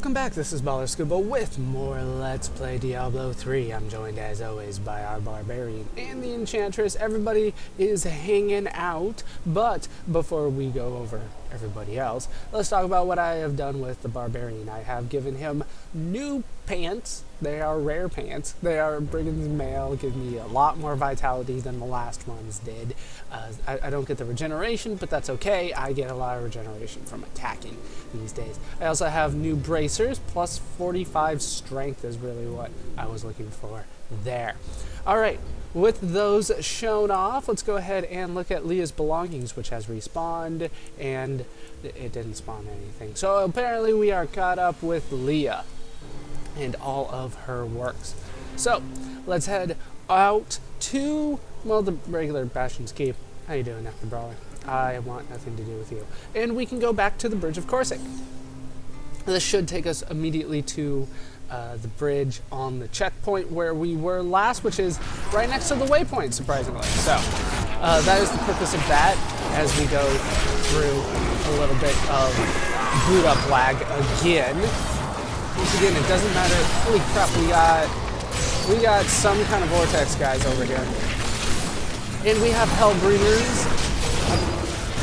welcome back. This is Baller Scuba with more Let's Play Diablo 3. I'm joined as always by our Barbarian and the Enchantress. Everybody is hanging out, but before we go over everybody else, let's talk about what I have done with the Barbarian. I have given him new pants. They are rare pants. They are Brigand's Mail, give me a lot more vitality than the last ones did. I don't get the regeneration, but that's okay. I get a lot of regeneration from attacking these days. I also have new bracers, plus 45 strength is really what I was looking for there. Alright, with those shown off, let's go ahead and look at Leah's belongings, which has respawned, and it didn't spawn anything. So apparently we are caught up with Leah and all of her works. So let's head out to, well, the regular Bastion's Keep. How you doing, Nectar Brawler? I want nothing to do with you. And we can go back to the Bridge of Corsic. This should take us immediately to the bridge on the checkpoint where we were last, which is right next to the waypoint, surprisingly. So that is the purpose of that, as we go through a little bit of boot up lag again. Once again, it doesn't matter. Holy crap, we got some kind of vortex guys over here. And we have Hellbreathers.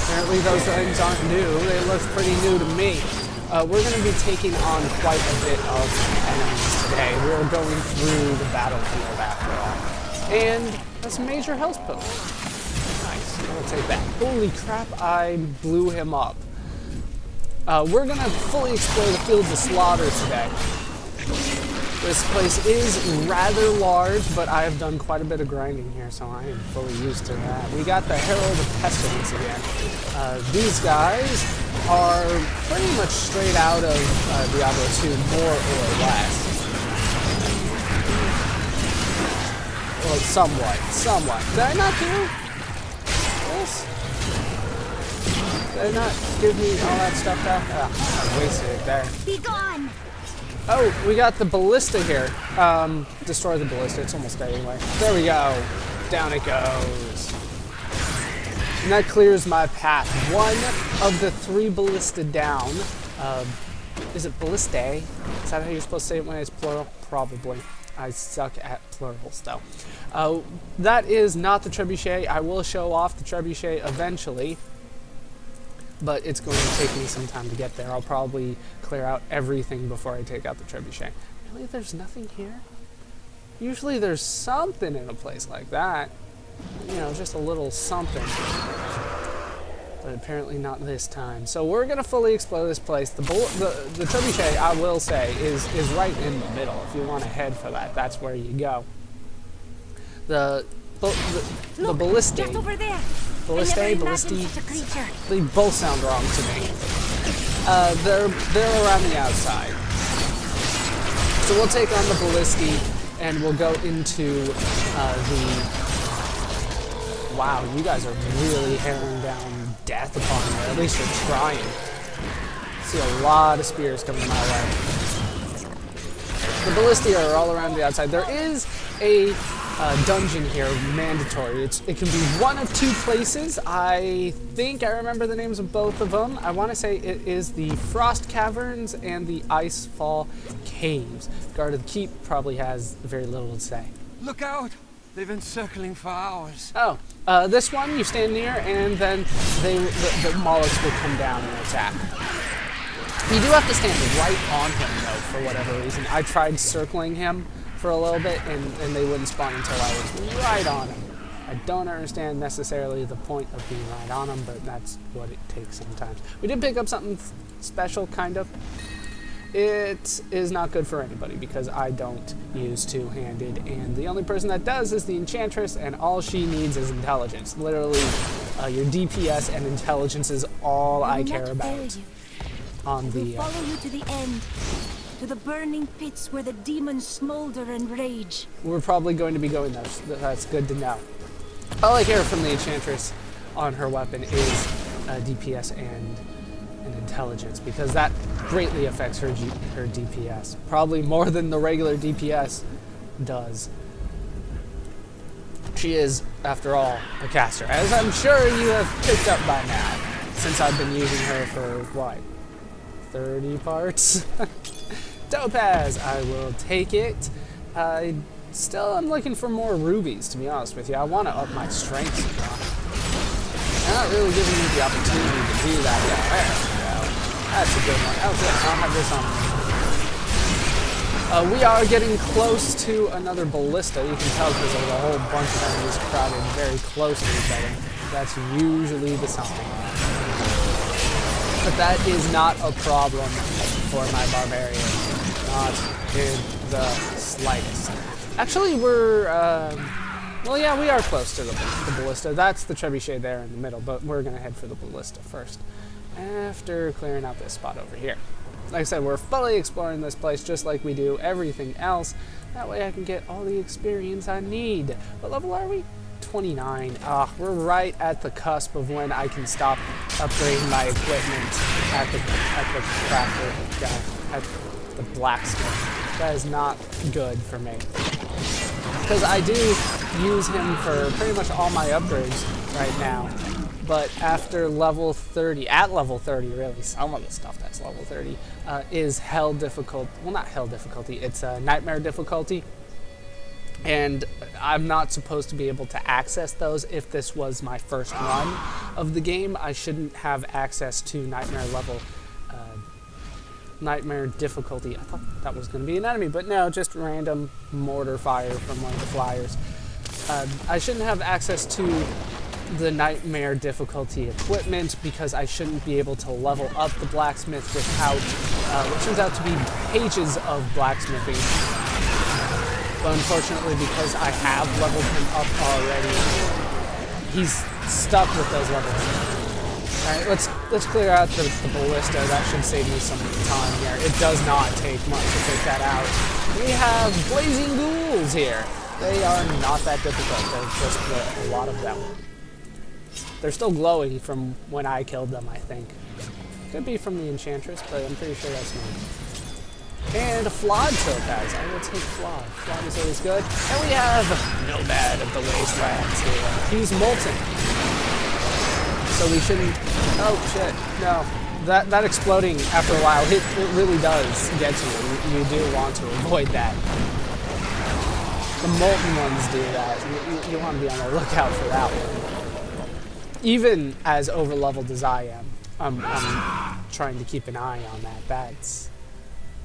Apparently those things aren't new. They look pretty new to me. We're going to be taking on quite a bit of enemies today. We're going through the battlefield after all. And that's a major health potion. Nice. I'll take that. Holy crap, I blew him up. We're going to fully explore the Fields of Slaughter today. This place is rather large, but I have done quite a bit of grinding here, so I am fully used to that. We got the Herald of Pestilence again. These guys are pretty much straight out of Diablo 2, more or less. Well, somewhat. Did I not do this? Did I not give me all that stuff back? I wasted it there. Be gone! Oh, we got the ballista here. Destroy the ballista, it's almost dead anyway. There we go. Down it goes. And that clears my path. One of the 3 ballista down. Is it ballistae? Is that how you're supposed to say it when it's plural? Probably. I suck at plurals though. That is not the trebuchet. I will show off the trebuchet eventually, but it's going to take me some time to get there. I'll probably clear out everything before I take out the trebuchet. Really, there's nothing here? Usually there's something in a place like that. You know, just a little something. But apparently not this time. So we're going to fully explore this place. The trebuchet, I will say, is right in the middle. If you want to head for that, that's where you go. The ballistae. Just over there. Ballistae, they both sound wrong to me. They're around the outside. So we'll take on the ballistae and we'll go into the... Wow, you guys are really hammering down death upon me. At least you're trying. I see a lot of spears coming my way. The ballistae are all around the outside. There is a dungeon here, mandatory. It can be one of 2 places. I think I remember the names of both of them. I want to say it is the Frost Caverns and the Icefall Caves. Guard of the Keep probably has very little to say. Look out! They've been circling for hours. Oh, this one you stand near and then the Molochs will come down and attack. You do have to stand right on him though, for whatever reason. I tried circling him for a little bit and they wouldn't spawn until I was right on him. I don't understand necessarily the point of being right on him, but that's what it takes sometimes. We did pick up something special, kind of. It is not good for anybody because I don't use two-handed, and the only person that does is the Enchantress, and all she needs is intelligence. Literally, your DPS and intelligence is all I care about. On the follow you to the end. To the burning pits where the demons smolder and rage. We're probably going to be going there, so that's good to know. All I care from the Enchantress on her weapon is DPS and intelligence, because that greatly affects her DPS. Probably more than the regular DPS does. She is, after all, a caster, as I'm sure you have picked up by now, since I've been using her for, what, 30 parts? Topaz, I will take it. I still am looking for more rubies, to be honest with you. I want to up my strength supply. They're not really giving me the opportunity to do that yet. There we go. That's a good one. Oh, good. I don't have this on me. We are getting close to another ballista. You can tell because there's a whole bunch of enemies crowded very close to each other. That's usually the sign. But that is not a problem for my barbarian. Not in the slightest. Actually, we're... well, yeah, we are close to the ballista. That's the trebuchet there in the middle, but we're going to head for the ballista first. After clearing out this spot over here. Like I said, we're fully exploring this place just like we do everything else. That way I can get all the experience I need. What level are we? 29. We're right at the cusp of when I can stop upgrading my equipment at the crafter guy, at the blacksmith. That is not good for me. Because I do use him for pretty much all my upgrades right now. But after level 30, at level 30 really, some of the stuff that's level 30 is hell difficult. Well, not hell difficulty, it's nightmare difficulty. And I'm not supposed to be able to access those. If this was my first run of the game, I shouldn't have access to nightmare level, nightmare difficulty. I thought that was going to be an enemy, but no, just random mortar fire from one of the flyers. I shouldn't have access to the nightmare difficulty equipment because I shouldn't be able to level up the blacksmith without what turns out to be pages of blacksmithing. But unfortunately, because I have leveled him up already, he's stuck with those levels. Alright, let's clear out the ballista. That should save me some time here. It does not take much to take that out. We have blazing ghouls here. They are not that difficult. There's just a lot of them. They're still glowing from when I killed them, I think. Could be from the Enchantress, but I'm pretty sure that's me. And a flawed topaz. I will take flawed. Flawed is always good. And we have Nomad of the Wastelands here. He's molten. So we shouldn't... Oh, shit. No. That exploding after a while, it really does get to you. You do want to avoid that. The molten ones do that. You want to be on the lookout for that one. Even as over-leveled as I am, I'm trying to keep an eye on that. That's...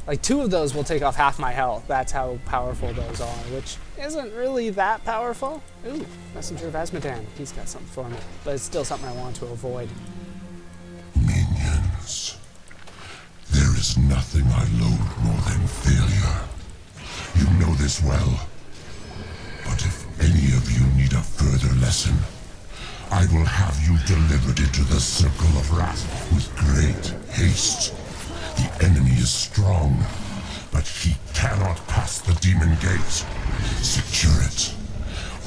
Like, 2 of those will take off half my health. That's how powerful those are, which isn't really that powerful. Ooh, Messenger of Azmodan. He's got something for me. But it's still something I want to avoid. Minions. There is nothing I loathe more than failure. You know this well. But if any of you need a further lesson, I will have you delivered into the Circle of Wrath with great haste. The enemy is strong, but he cannot pass the demon gate. Secure it,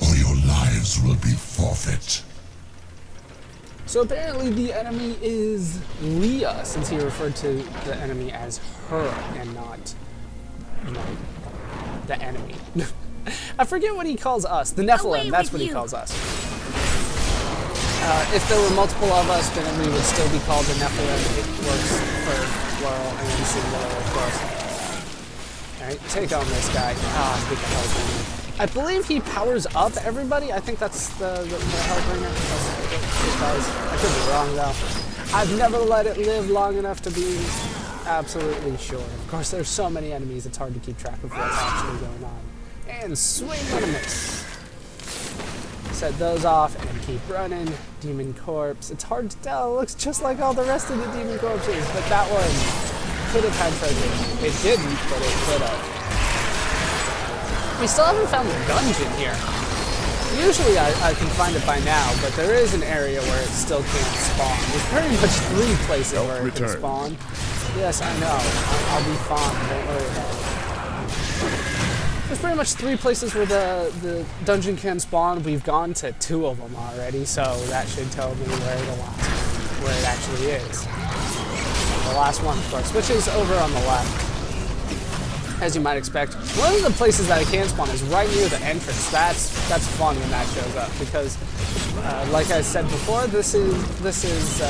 or your lives will be forfeit. So apparently the enemy is Leah, since he referred to the enemy as her and not, you know, the enemy. I forget what he calls us. The Nephilim, that's what he calls us. If there were multiple of us, then we would still be called the Nephilim. It works for plural and singular, of course. Alright, take on this guy. Get the Hellbringer. I believe he powers up everybody. I think that's the Hellbringer. I could be wrong, though. I've never let it live long enough to be absolutely sure. Of course, there's so many enemies, it's hard to keep track of what's actually going on. And swing and a miss. Set those off and keep running. Demon Corpse. It's hard to tell. It looks just like all the rest of the Demon Corpses, but that one could have had treasure. It didn't, but it could have. We still haven't found the dungeon here. Usually I can find it by now, but there is an area where it still can't spawn. There's pretty much 3 places where it can spawn. Yes, I know. I'll be fine. Don't worry about it. There's pretty much 3 places where the dungeon can spawn. We've gone to 2 of them already, so that should tell me where it actually is. The last one, of course, which is over on the left. As you might expect. One of the places that it can spawn is right near the entrance. That's fun when that shows up, because like I said before, this is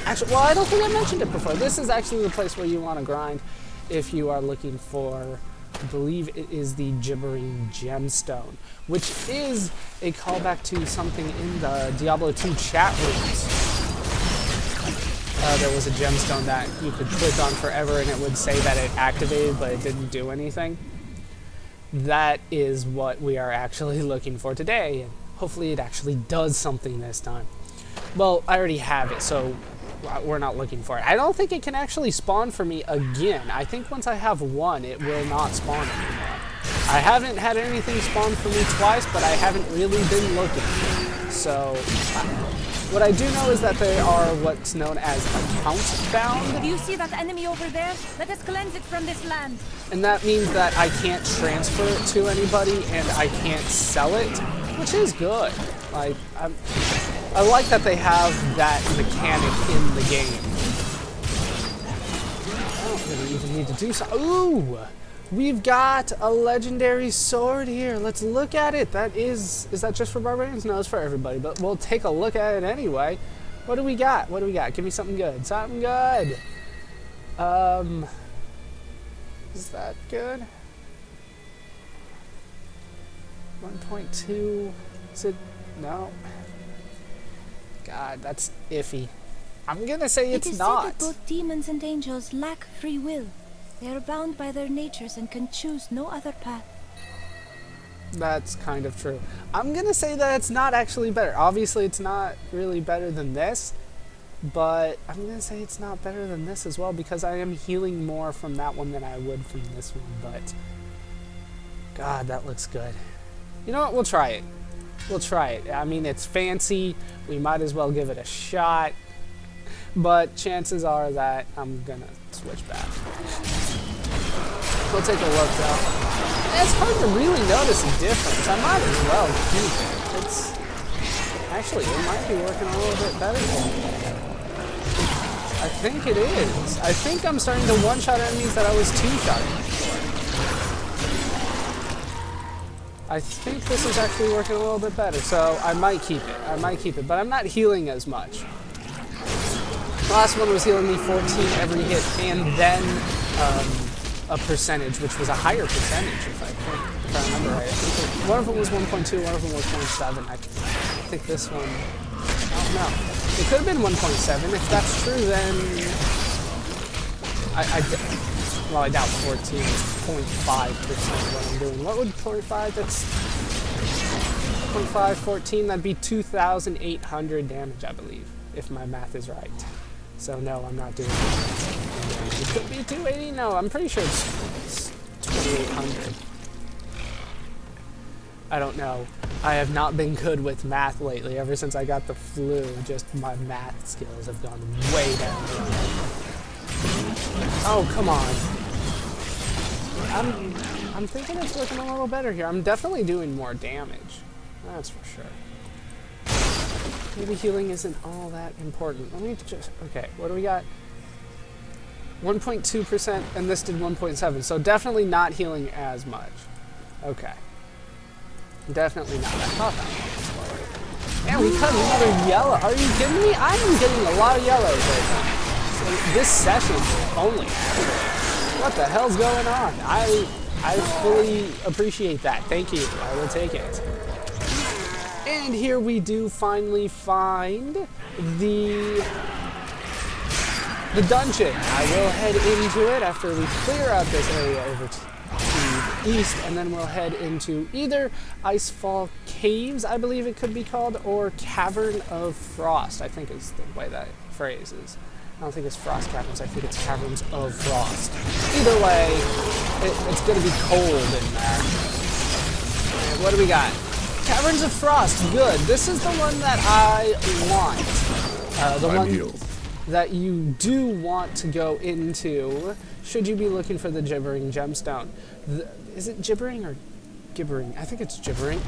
actually, well, I don't think I mentioned it before. This is actually the place where you want to grind. if you are looking for, I believe it is the Gibbering Gemstone, which is a callback to something in the Diablo 2 chat rooms. There was a gemstone that you could click on forever and it would say that it activated, but it didn't do anything. That is what we are actually looking for today, and hopefully it actually does something this time. Well, I already have it, so we're not looking for it. I don't think it can actually spawn for me again. I think once I have one, it will not spawn anymore. I haven't had anything spawn for me twice, but I haven't really been looking. So, what I do know is that they are what's known as account bound. Do you see that enemy over there? Let us cleanse it from this land. And that means that I can't transfer it to anybody and I can't sell it, which is good. Like, I like that they have that mechanic in the game. I don't really even need to do so. Ooh! We've got a legendary sword here. Let's look at it. Is that just for barbarians? No, it's for everybody, but we'll take a look at it anyway. What do we got? What do we got? Give me something good. Something good. Is that good? 1.2. Is it? No. God, that's iffy. I'm gonna say it's not. It is said that both demons and angels lack free will. They are bound by their natures and can choose no other path. That's kind of true. I'm gonna say that it's not actually better. Obviously, it's not really better than this, but I'm gonna say it's not better than this as well because I am healing more from that one than I would from this one. But God, that looks good. You know what? We'll try it. We'll try it. I mean, it's fancy. We might as well give it a shot. But chances are that I'm gonna switch back. We'll take a look though. It's hard to really notice a difference. I might as well keep it. It's actually, it might be working a little bit better for me. I think it is. I think I'm starting to one-shot enemies that I was two-shotting before. I think this is actually working a little bit better, so I might keep it. I might keep it, but I'm not healing as much. The last one was healing me 14 every hit, and then a percentage, which was a higher percentage, if I remember right. I think one of them was 1.2, one of them was 0.7. I think this one, I don't know. It could have been 1.7. If that's true, then well, I doubt 14 is 0.5% what I'm doing. What would 0.5? That's 0.5, 14. That'd be 2,800 damage, I believe, if my math is right. So no, I'm not doing it. It could be 280. No, I'm pretty sure it's 2,800. I don't know. I have not been good with math lately. Ever since I got the flu, just my math skills have gone way down. Oh, come on. I'm thinking it's looking a little better here. I'm definitely doing more damage. That's for sure. Maybe healing isn't all that important. Let me just... Okay, what do we got? 1.2%, and this did 1.7. So definitely not healing as much. Okay. Definitely not. I thought that one. Man, we cut another yellow. Are you kidding me? I am getting a lot of yellows right now. So this session only. What the hell's going on? I fully appreciate that. Thank you. I will take it. And here we do finally find the dungeon. I will head into it after we clear out this area over to the east, and then we'll head into either Icefall Caves, I believe it could be called, or Cavern of Frost, I think is the way that phrase is. I don't think it's Frost Caverns, I think it's Caverns of Frost. Either way, it's going to be cold in there. And what do we got? Caverns of Frost, good. This is the one that I want. The one that you do want to go into, should you be looking for the Gibbering Gemstone. Is it Gibbering or Gibbering? I think it's Gibbering.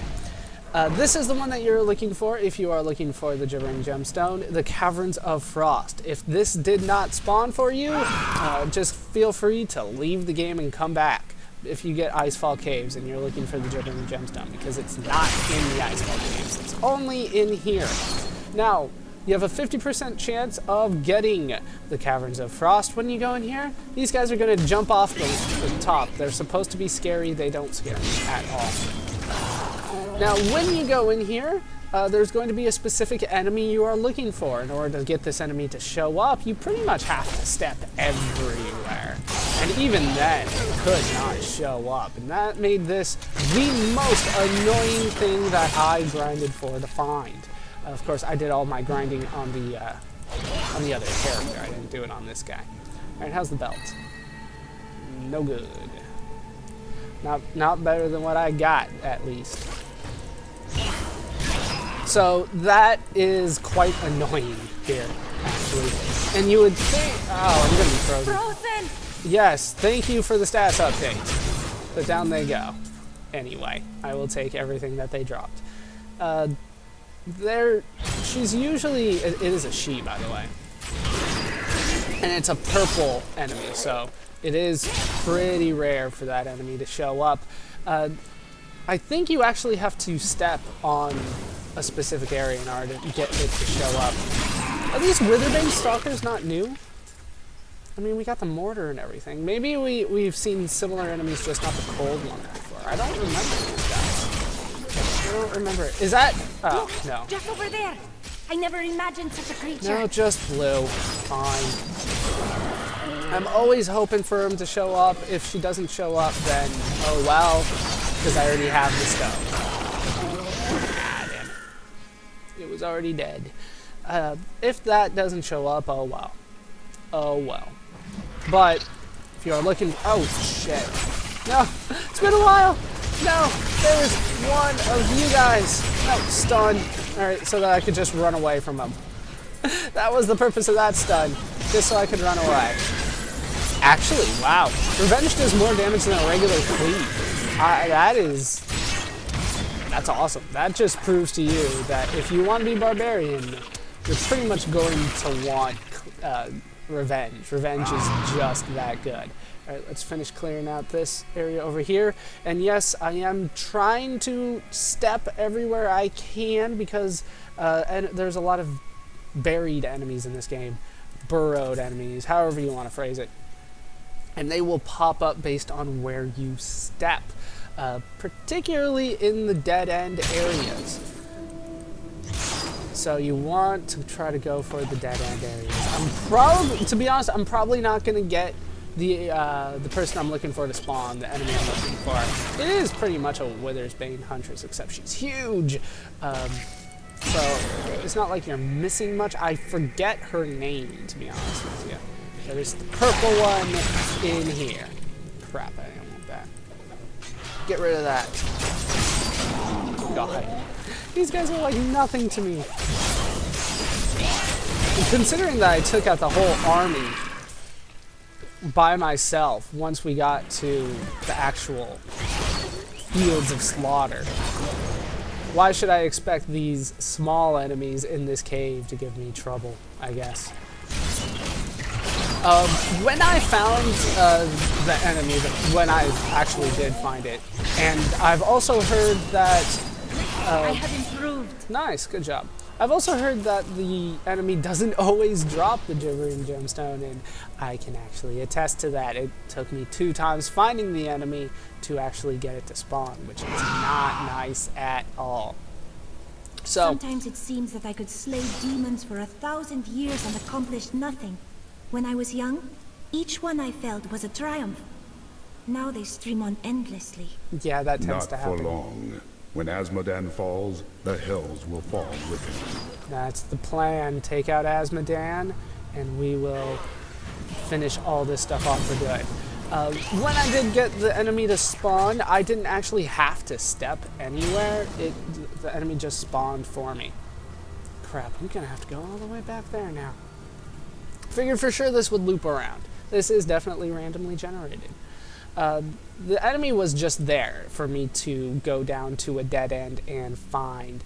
This is the one that you're looking for if you are looking for the Gibbering Gemstone, the Caverns of Frost. If this did not spawn for you, just feel free to leave the game and come back if you get Icefall Caves and you're looking for the Gibbering Gemstone, because it's not in the Icefall Caves. It's only in here. Now, You have a 50% chance of getting the Caverns of Frost when you go in here. These guys are going to jump off the top. They're supposed to be scary. They don't scare me at all. Now, when you go in here, there's going to be a specific enemy you are looking for. In order to get this enemy to show up, you pretty much have to step everywhere. And even then, it could not show up. And that made this the most annoying thing that I grinded for to find. Of course, I did all my grinding on the other character. I didn't do it on this guy. All right, how's the belt? No good. Not better than what I got, at least. So that is quite annoying here, actually. And you would think, oh, I'm gonna be frozen. Frozen! Yes, thank you for the stats update. But down they go. Anyway, I will take everything that they dropped. She's usually, it is a she, by the way. And it's a purple enemy, so it is pretty rare for that enemy to show up. I think you actually have to step on a specific area in order to get it to show up. Are these Witherbane Stalkers not new? I mean, we got the mortar and everything. Maybe we've seen similar enemies, just not the cold one before. I don't remember these guys. I don't remember it. Is that... Oh, Look, no. just over there. I never imagined such a creature. No, just blue. Fine. I'm always hoping for him to show up. If she doesn't show up, then oh well, because I already have the stuff. Ah, damn it. It was already dead. If that doesn't show up, oh well. Oh well. But if you're looking... Oh, shit. No, it's been a while. No, there's one of you guys. No, stun. Alright, so that I could just run away from him. That was the purpose of that stun. Just so I could run away. Actually, wow. Revenge does more damage than a regular cleave. That's awesome. That just proves to you that if you want to be barbarian, you're pretty much going to want revenge. Revenge is just that good. Alright, let's finish clearing out this area over here. And yes, I am trying to step everywhere I can because and there's a lot of buried enemies in this game. Burrowed enemies, however you want to phrase it. And they will pop up based on where you step. Particularly in the dead-end areas. So you want to try to go for the dead-end areas. To be honest, I'm probably not going to get the person I'm looking for to spawn, the enemy I'm looking for. It is pretty much a Witherbane Huntress, except she's huge. So it's not like you're missing much. I forget her name, to be honest with you. There's the purple one in here. Crap, I didn't want that. Get rid of that. God. These guys are like nothing to me. And considering that I took out the whole army by myself once we got to the actual fields of slaughter, why should I expect these small enemies in this cave to give me trouble, I guess? When I found the enemy, when I actually did find it, and I've also heard that... I have improved. Nice, good job. I've also heard that the enemy doesn't always drop the gibbering gemstone, and I can actually attest to that. It took me 2 times finding the enemy to actually get it to spawn, which is not nice at all. So, sometimes it seems that I could slay demons for 1,000 years and accomplish nothing. When I was young, each one I felled was a triumph. Now they stream on endlessly. yeah, that tends Not to for happen. long. When Asmodan falls, the hells will fall with him. That's the plan. Take out Asmodan, and we will finish all this stuff off for good. When I did get the enemy to spawn, I didn't actually have to step anywhere. The enemy just spawned for me. Crap, I'm gonna have to go all the way back there now. Figured for sure this would loop around. This is definitely randomly generated. The enemy was just there for me to go down to a dead end and find